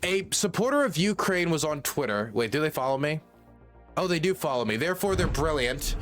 A supporter of Ukraine was on Twitter. Wait, do they follow me? Oh, they do follow me. Therefore, they're brilliant.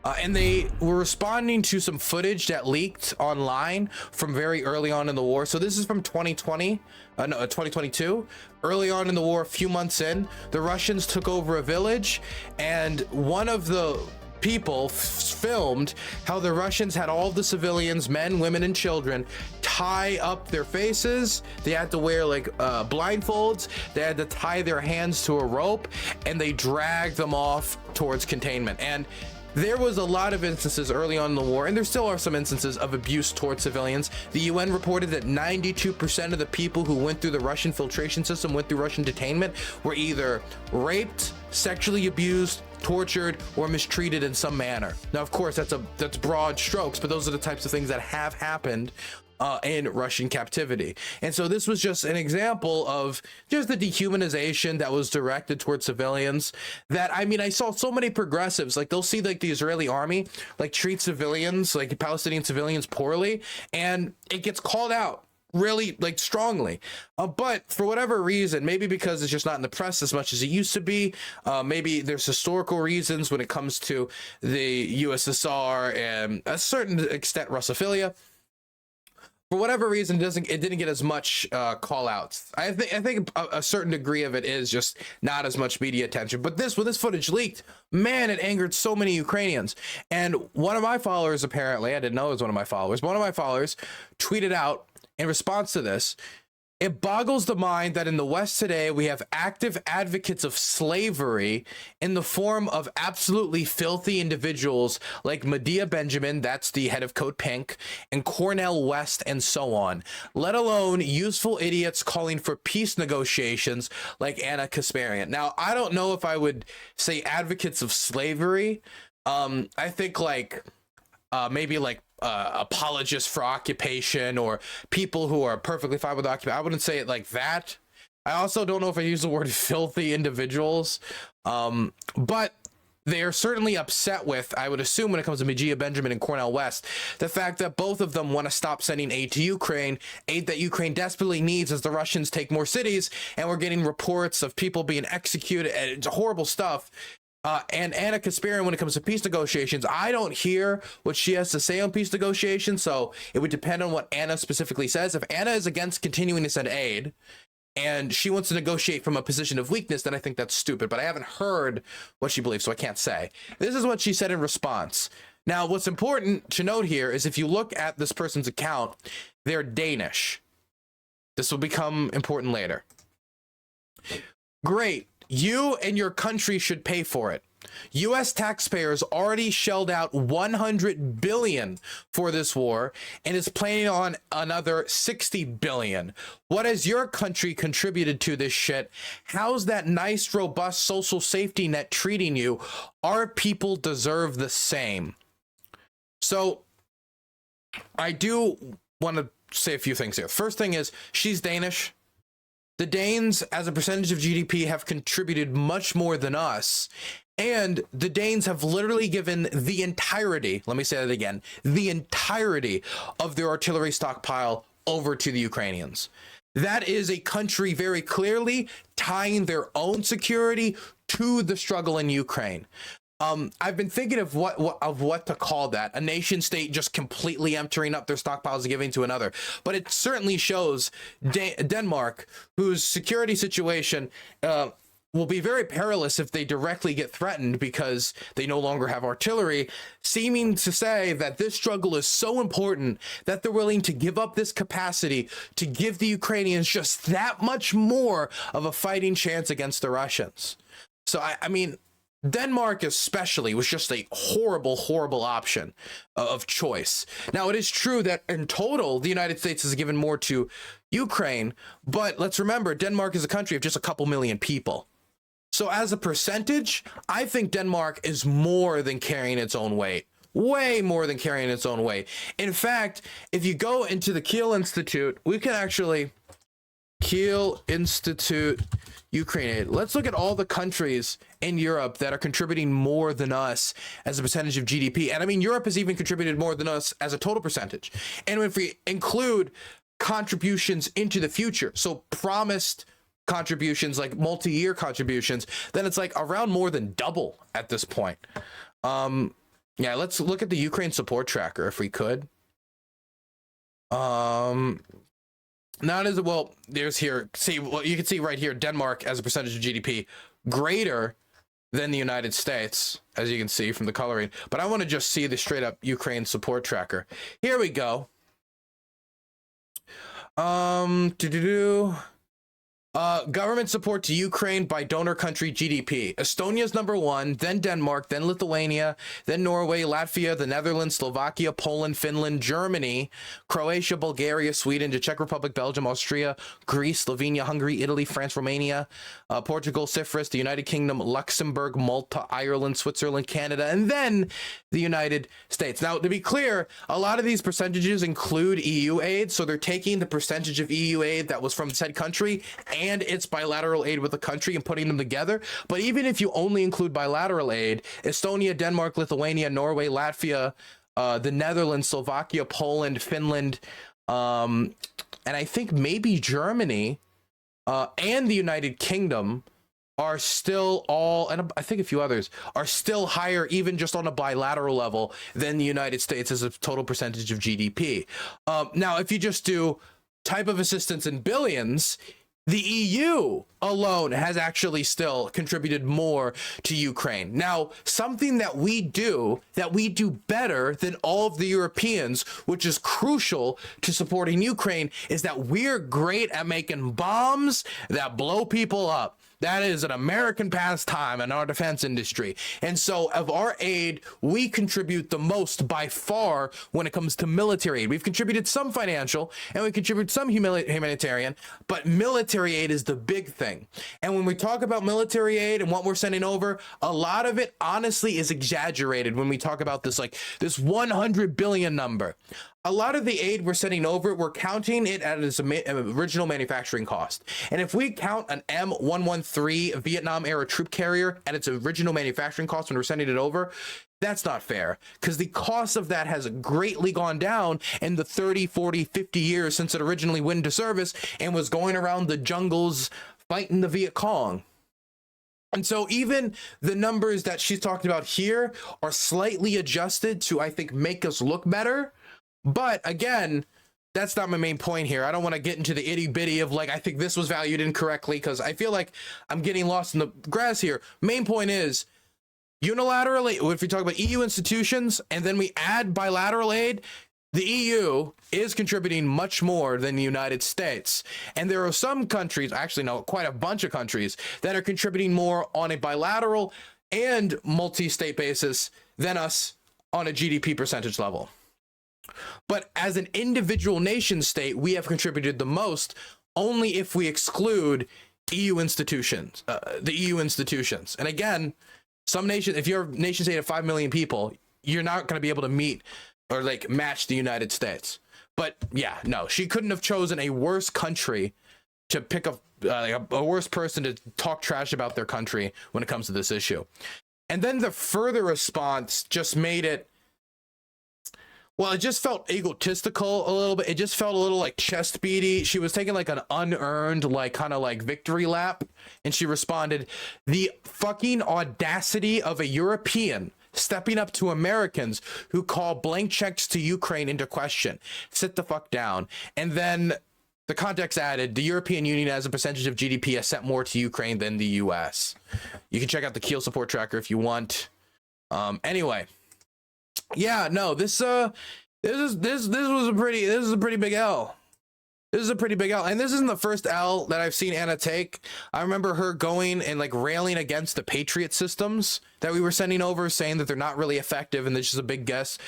And they were responding to some footage that leaked online from very early on in the war. So this is from 2022. Early on in the war, a few months in, the Russians took over a village, and one of the people filmed how the Russians had all the civilians, men, women, and children, tie up their faces. They had to wear like blindfolds. They had to tie their hands to a rope, and they dragged them off towards containment. And there was a lot of instances early on in the war, and there still are some instances of abuse towards civilians. The UN reported that 92% of the people who went through the Russian filtration system, went through Russian detainment, were either raped, sexually abused, tortured, or mistreated in some manner. Now, of course, that's broad strokes, but those are the types of things that have happened in Russian captivity. And so this was just an example of just the dehumanization that was directed towards civilians. That, I mean, I saw so many progressives, like they'll see like the Israeli army like treat civilians, like Palestinian civilians, poorly, and it gets called out really like strongly, but for whatever reason, maybe because it's just not in the press as much as it used to be, maybe there's historical reasons when it comes to the USSR and a certain extent Russophilia. For whatever reason, it didn't get as much call outs. I think a certain degree of it is just not as much media attention. But when this footage leaked, man, it angered so many Ukrainians. And one of my followers, apparently, I didn't know it was one of my followers, but one of my followers tweeted out in response to this, "It boggles the mind that in the West today, we have active advocates of slavery in the form of absolutely filthy individuals like Medea Benjamin," that's the head of Code Pink, "and Cornel West, and so on, let alone useful idiots calling for peace negotiations like Ana Kasparian." Now, I don't know if I would say advocates of slavery. I think like maybe like apologists for occupation, or people who are perfectly fine with occupation. I wouldn't say it like that. I also don't know if I use the word filthy individuals, but they are certainly upset with, I would assume when it comes to Medea Benjamin and Cornel West, the fact that both of them want to stop sending aid to Ukraine, aid that Ukraine desperately needs as the Russians take more cities, and we're getting reports of people being executed, and it's horrible stuff. And Ana Kasparian, when it comes to peace negotiations, I don't hear what she has to say on peace negotiations, so it would depend on what Ana specifically says. If Ana is against continuing to send aid, and she wants to negotiate from a position of weakness, then I think that's stupid, but I haven't heard what she believes, so I can't say. This is what she said in response. Now, what's important to note here is if you look at this person's account, they're Danish. This will become important later. "Great. You and your country should pay for it. U.S. taxpayers already shelled out $100 billion for this war and is planning on another $60 billion. What has your country contributed to this shit? How's that nice, robust social safety net treating you? Our people deserve the same." So I do want to say a few things here. First thing is, she's Danish. The Danes, as a percentage of GDP, have contributed much more than us. And the Danes have literally given the entirety, let me say that again, the entirety of their artillery stockpile over to the Ukrainians. That is a country very clearly tying their own security to the struggle in Ukraine. I've been thinking of what to call that. A nation state just completely emptying up their stockpiles and giving to another. But it certainly shows Denmark, whose security situation will be very perilous if they directly get threatened because they no longer have artillery, seeming to say that this struggle is so important that they're willing to give up this capacity to give the Ukrainians just that much more of a fighting chance against the Russians. So, I mean, Denmark especially was just a horrible, horrible option of choice. Now, it is true that in total, the United States has given more to Ukraine, but let's remember, Denmark is a country of just a couple million people. So as a percentage, I think Denmark is more than carrying its own weight. Way more than carrying its own weight. In fact, if you go into the Kiel Institute, we can actually... Kiel Institute Ukraine aid. Let's look at all the countries in Europe that are contributing more than us as a percentage of GDP. And I mean, Europe has even contributed more than us as a total percentage. And if we include contributions into the future, so promised contributions, like multi-year contributions, then it's like around more than double at this point. Yeah, let's look at the Ukraine support tracker if we could. Not as well, there's here, see, well, you can see right here, Denmark as a percentage of GDP greater than the United States, as you can see from the coloring. But I want to just see the straight up Ukraine support tracker. Here we go. Government support to Ukraine by donor country GDP. Estonia's #1, then Denmark, then Lithuania, then Norway, Latvia, the Netherlands, Slovakia, Poland, Finland, Germany, Croatia, Bulgaria, Sweden, the Czech Republic, Belgium, Austria, Greece, Slovenia, Hungary, Italy, France, Romania, Portugal, Cyprus, the United Kingdom, Luxembourg, Malta, Ireland, Switzerland, Canada, and then the United States. Now, to be clear, a lot of these percentages include EU aid, so they're taking the percentage of EU aid that was from said country and its bilateral aid with the country and putting them together. But even if you only include bilateral aid, Estonia, Denmark, Lithuania, Norway, Latvia, the Netherlands, Slovakia, Poland, Finland, and I think maybe Germany and the United Kingdom are still all, and I think a few others, are still higher, even just on a bilateral level, than the United States as a total percentage of GDP. Now, if you just do type of assistance in billions, the EU alone has actually still contributed more to Ukraine. Now, something that we do better than all of the Europeans, which is crucial to supporting Ukraine, is that we're great at making bombs that blow people up. That is an American pastime in our defense industry. And so of our aid, we contribute the most by far when it comes to military aid. We've contributed some financial and we contribute some humanitarian, but military aid is the big thing. And when we talk about military aid and what we're sending over, a lot of it honestly is exaggerated when we talk about this, like this 100 billion number. A lot of the aid we're sending over, we're counting it at its original manufacturing cost. And if we count an M113 Vietnam era troop carrier at its original manufacturing cost when we're sending it over, that's not fair, because the cost of that has greatly gone down in the 30, 40, 50 years since it originally went into service and was going around the jungles fighting the Viet Cong. And so even the numbers that she's talking about here are slightly adjusted to, I think, make us look better. But again, that's not my main point here. I don't want to get into the itty bitty of like, I think this was valued incorrectly, because I feel like I'm getting lost in the grass here. Main point is unilaterally, if we talk about EU institutions and then we add bilateral aid, the EU is contributing much more than the United States. And there are some countries, actually no, quite a bunch of countries that are contributing more on a bilateral and multi-state basis than us on a GDP percentage level. But as an individual nation state, we have contributed the most only if we exclude EU institutions, the EU institutions. And again, some nations, if you're a nation state of 5 million people, you're not going to be able to meet or like match the United States. But yeah, no, she couldn't have chosen a worse country to pick a worse person to talk trash about their country when it comes to this issue. And then the further response just made it, well, it just felt egotistical a little bit. It just felt a little like chest beaty. She was taking like an unearned, like kind of like victory lap. And she responded, the fucking audacity of a European stepping up to Americans who call blank checks to Ukraine into question. Sit the fuck down. And then the context added, the European Union as a percentage of GDP has sent more to Ukraine than the US. You can check out the Keel support tracker if you want. Anyway. Yeah, no, this was a pretty big L. This is a pretty big L, and this isn't the first L that I've seen Anna take. I remember her going and like railing against the Patriot systems that we were sending over, saying that they're not really effective and it's just a big gift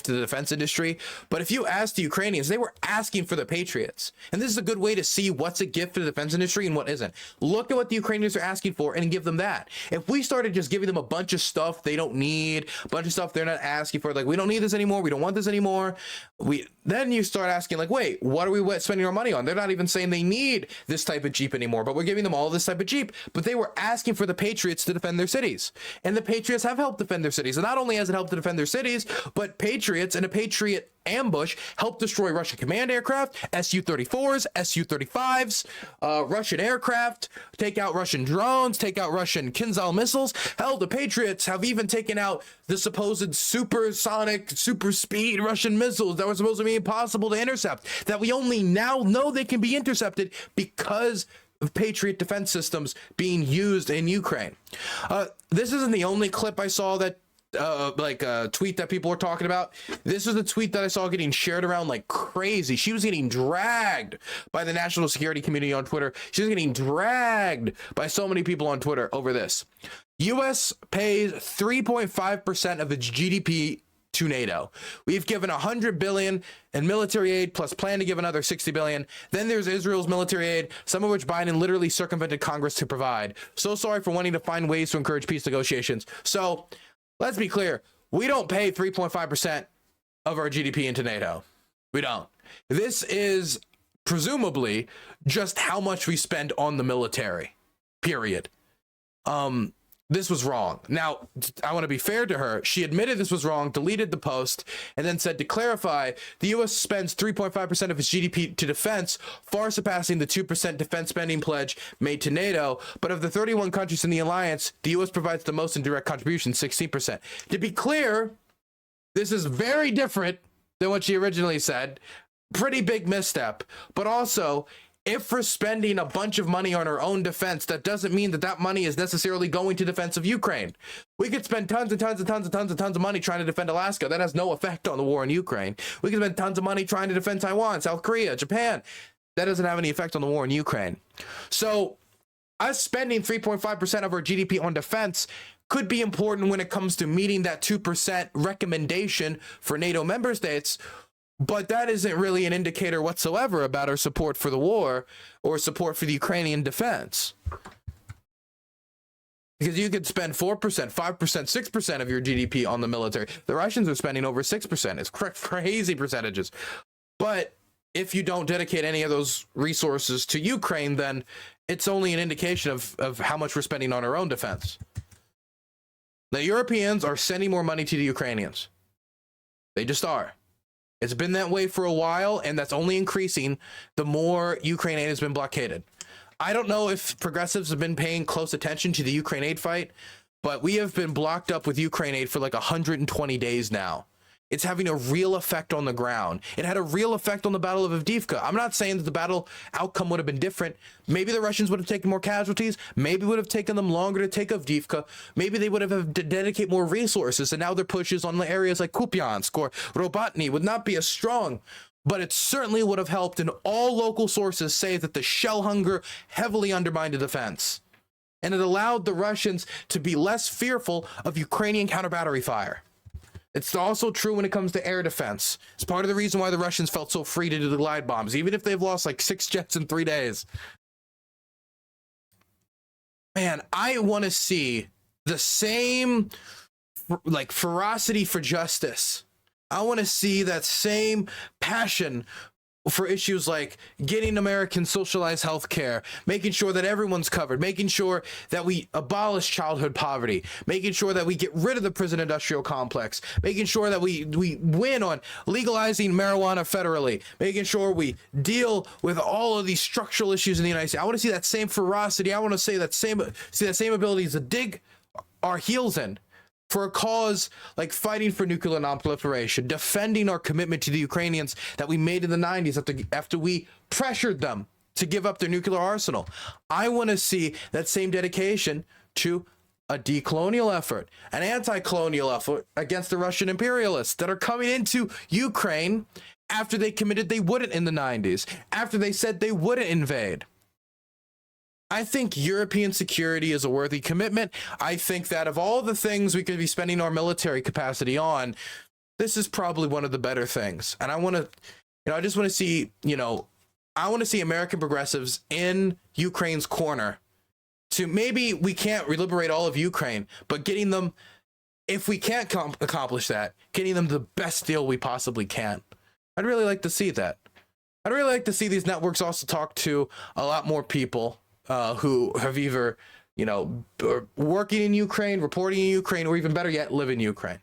to the defense industry. But if you ask the Ukrainians, they were asking for the Patriots. And this is a good way to see what's a gift to the defense industry and what isn't. Look at what the Ukrainians are asking for and give them that. If we started just giving them a bunch of stuff they don't need, a bunch of stuff they're not asking for, like we don't need this anymore, we don't want this anymore, then you start asking like, wait, what are we spending our money on? They're not even saying they need this type of Jeep anymore, but we're giving them all this type of Jeep. But they were asking for the Patriots to defend their cities. And the Patriots have helped defend their cities. And not only has it helped to defend their cities, but Patriots and a Patriot ambush, help destroy Russian command aircraft, Su-34s, Su-35s, Russian aircraft, take out Russian drones, take out Russian Kinzhal missiles. Hell, the Patriots have even taken out the supposed supersonic, super speed Russian missiles that were supposed to be impossible to intercept, that we only now know they can be intercepted because of Patriot defense systems being used in Ukraine. This isn't the only clip I saw that tweet that people were talking about. This is a tweet that I saw getting shared around like crazy. She was getting dragged by the national security community on Twitter. She was getting dragged by so many people on Twitter over this. US pays 3.5% of its GDP to NATO. We've given 100 billion in military aid, plus plan to give another 60 billion. Then there's Israel's military aid, some of which Biden literally circumvented Congress to provide. So sorry for wanting to find ways to encourage peace negotiations. So let's be clear. We don't pay 3.5% of our GDP into NATO. We don't. This is presumably just how much we spend on the military, period. This was wrong. Now, I want to be fair to her. She admitted this was wrong, deleted the post, and then said, to clarify, the U.S. spends 3.5% of its GDP to defense, far surpassing the 2% defense spending pledge made to NATO. But of the 31 countries in the alliance, the U.S. provides the most in direct contributions, 16%. To be clear, this is very different than what she originally said. Pretty big misstep. But also, if we're spending a bunch of money on our own defense, that doesn't mean that that money is necessarily going to defense of Ukraine. We could spend tons of money trying to defend Alaska. That has no effect on the war in Ukraine. We could spend tons of money trying to defend Taiwan, South Korea, Japan. That doesn't have any effect on the war in Ukraine. So us spending 3.5% of our GDP on defense could be important when it comes to meeting that 2% recommendation for NATO member states. But that isn't really an indicator whatsoever about our support for the war or support for the Ukrainian defense. Because you could spend 4%, 5%, 6% of your GDP on the military. The Russians are spending over 6%. It's crazy percentages. But if you don't dedicate any of those resources to Ukraine, then it's only an indication of how much we're spending on our own defense. The Europeans are sending more money to the Ukrainians. They just are. It's been that way for a while, and that's only increasing the more Ukraine aid has been blockaded. I don't know if progressives have been paying close attention to the Ukraine aid fight, but we have been blocked up with Ukraine aid for like 120 days now. It's having a real effect on the ground. It had a real effect on the Battle of Avdiivka. I'm not saying that the battle outcome would have been different. Maybe the Russians would have taken more casualties. Maybe it would have taken them longer to take Avdiivka. Maybe they would have had to dedicate more resources, and now their pushes on the areas like Kupiansk or Robatny would not be as strong. But it certainly would have helped, and all local sources say that the shell hunger heavily undermined the defense. And it allowed the Russians to be less fearful of Ukrainian counter-battery fire. It's also true when it comes to air defense. It's part of the reason why the Russians felt so free to do the glide bombs, even if they've lost like 6 jets in 3 days. Man, I want to see the same like ferocity for justice. I want to see that same passion for issues like getting Americans socialized health care, making sure that everyone's covered, making sure that we abolish childhood poverty, making sure that we get rid of the prison industrial complex, making sure that we win on legalizing marijuana federally, making sure we deal with all of these structural issues in the United States. I want to see that same ferocity. I want to see that same ability to dig our heels in for a cause like fighting for nuclear nonproliferation, defending our commitment to the Ukrainians that we made in the 90s after we pressured them to give up their nuclear arsenal. I want to see that same dedication to a decolonial effort, an anti-colonial effort against the Russian imperialists that are coming into Ukraine after they committed they wouldn't in the 90s, after they said they wouldn't invade. I think European security is a worthy commitment. I think that of all the things we could be spending our military capacity on, this is probably one of the better things. And I want to, I just want to see, I want to see American progressives in Ukraine's corner to maybe we can't liberate all of Ukraine, but getting them, if we can't accomplish that, getting them the best deal we possibly can. I'd really like to see that. I'd really like to see these networks also talk to a lot more people who have either, working in Ukraine, reporting in Ukraine, or even better yet, live in Ukraine.